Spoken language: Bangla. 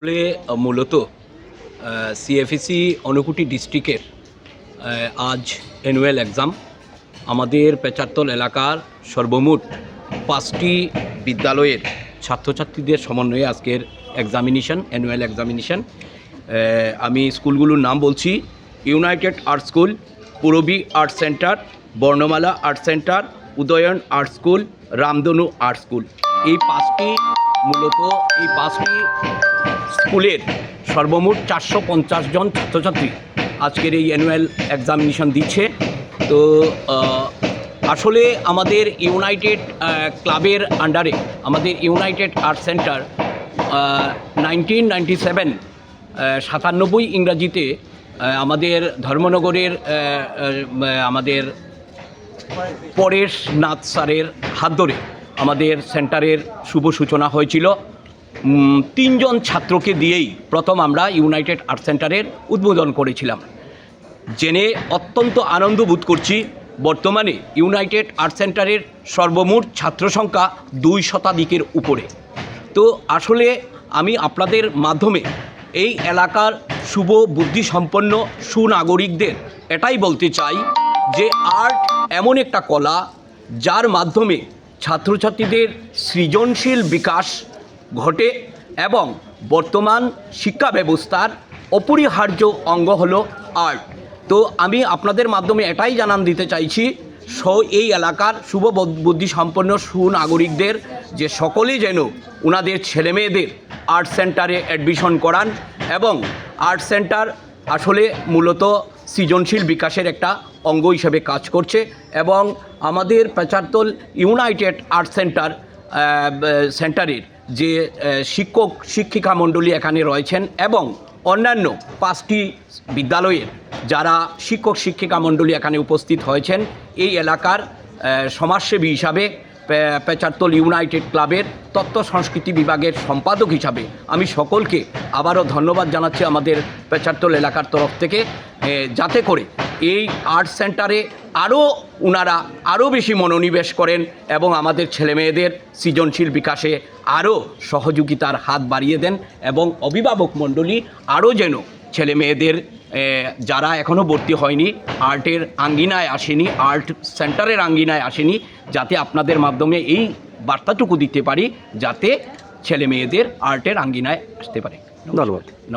আসলে মূলত সিএফএসি ঊনকোটি ডিস্ট্রিক্টের আজ অ্যানুয়াল এক্সাম। আমাদের পেচারতল এলাকার সর্বমোট 5টি বিদ্যালয়ের ছাত্রছাত্রীদের সমন্বয়ে আজকের এক্সামিনেশন, অ্যানুয়াল এক্সামিনেশন। আমি স্কুলগুলোর নাম বলছি: united art school, Purabi art centre, Barnamala art centre, Udayan art school, Ramdhanu art school. এই পাঁচটি স্কুলের সর্বমোট 450 জন ছাত্রছাত্রী আজকের এই অ্যানুয়াল এক্সামিনেশন দিচ্ছে। তো আসলে আমাদের ইউনাইটেড ক্লাবের আন্ডারে আমাদের ইউনাইটেড আর্ট সেন্টার 1997 ইংরাজিতে আমাদের ধর্মনগরের আমাদের পরেশনাথ স্যারের হাত ধরে আমাদের সেন্টারের শুভ সূচনা হয়েছিল। 3 জন ছাত্রকে দিয়েই প্রথম আমরা ইউনাইটেড আর্ট সেন্টারের উদ্বোধন করেছিলাম। জেনে অত্যন্ত আনন্দ বোধ করছি, বর্তমানে ইউনাইটেড আর্ট সেন্টারের সর্বমোট ছাত্র সংখ্যা 2 শতাধিকের উপরে। তো আসলে আমি আপনাদের মাধ্যমে এই এলাকার শুভ বুদ্ধিসম্পন্ন সুনাগরিকদের এটাই বলতে চাই যে আর্ট এমন একটা কলা যার মাধ্যমে ছাত্রছাত্রীদের সৃজনশীল বিকাশ ঘটে এবং বর্তমান শিক্ষা ব্যবস্থার অপরিহার্য অঙ্গ হলো আর্ট। তো আমি আপনাদের মাধ্যমে এটাই জানান দিতে চাইছি এই এলাকার শুভ বুদ্ধিসম্পন্ন সুনাগরিকদের যে সকলেই যেন ওনাদের ছেলেমেয়েদের আর্ট সেন্টারে অ্যাডমিশন করান। এবং আর্ট সেন্টার আসলে মূলত সৃজনশীল বিকাশের একটা অঙ্গ হিসেবে কাজ করছে এবং আমাদের পেচারতল ইউনাইটেড আর্ট সেন্টারের যে শিক্ষক শিক্ষিকা মণ্ডলী এখানে রয়েছেন এবং অন্যান্য 5টি বিদ্যালয়ের যারা শিক্ষক শিক্ষিকা মণ্ডলী এখানে উপস্থিত হয়েছেন, এই এলাকার সমাজসেবী হিসাবে পেচারতল ইউনাইটেড ক্লাবের তথ্য সংস্কৃতি বিভাগের সম্পাদক হিসাবে আমি সকলকে আবারও ধন্যবাদ জানাচ্ছি আমাদের পেচারতল এলাকার তরফ থেকে, যাতে করে এই আর্ট সেন্টারে ওনারা আরও বেশি মনোনিবেশ করেন এবং আমাদের ছেলেমেয়েদের সৃজনশীল বিকাশে আরও সহযোগিতার হাত বাড়িয়ে দেন এবং অভিভাবক মণ্ডলী আরও যেন ছেলেমেয়েদের যারা এখনও ভর্তি হয়নি, আর্টের আঙ্গিনায় আসেনি, আর্ট সেন্টারের আঙ্গিনায় আসেনি, যাতে আপনাদের মাধ্যমে এই বার্তাটুকু দিতে পারি যাতে ছেলেমেয়েদের আর্টের আঙ্গিনায় আসতে পারে। ধন্যবাদ।